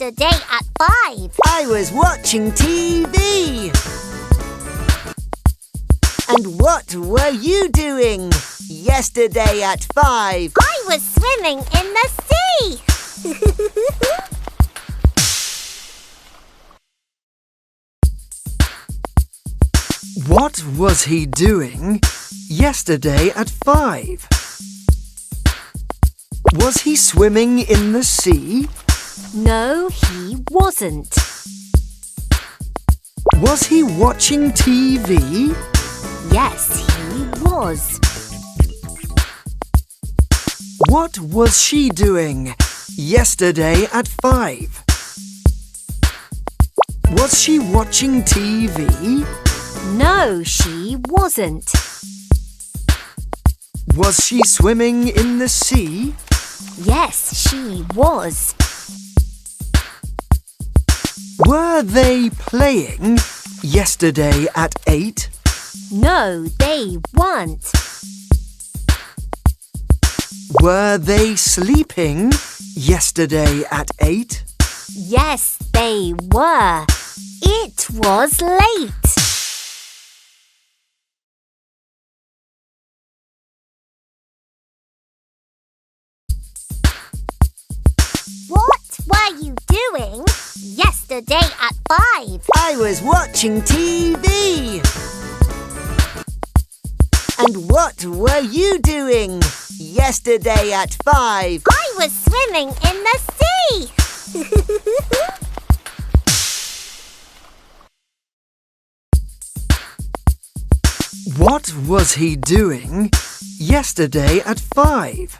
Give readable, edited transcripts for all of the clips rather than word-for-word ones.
Yesterday at 5. I was watching TV. And what were you doing yesterday at 5? I was swimming in the sea. What was he doing yesterday at 5? Was he swimming in the sea? No, he wasn't. Was he watching TV? Yes, he was. What was she doing yesterday at 5? Was she watching TV? No, she wasn't. Was she swimming in the sea? Yes, she was. Were they playing yesterday at 8? No, they weren't. Were they sleeping yesterday at 8? Yes, they were. It was late. What were you doing yesterday at 5? I was watching TV. And what were you doing yesterday at 5? I was swimming in the sea. What was he doing yesterday at 5?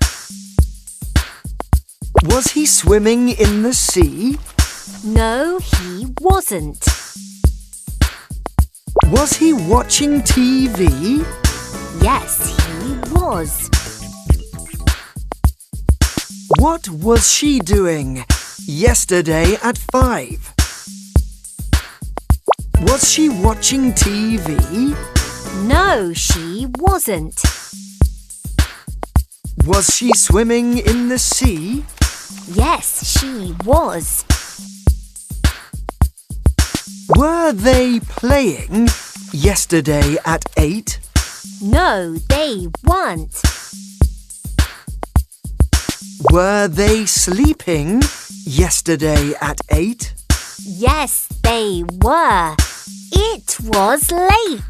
Was he swimming in the sea? No, he wasn't. Was he watching TV? Yes, he was. What was she doing yesterday at 5? Was she watching TV? No, she wasn't. Was she swimming in the sea? Yes, she was. Were they playing yesterday at 8? No, they weren't. Were they sleeping yesterday at 8? Yes, they were. It was late.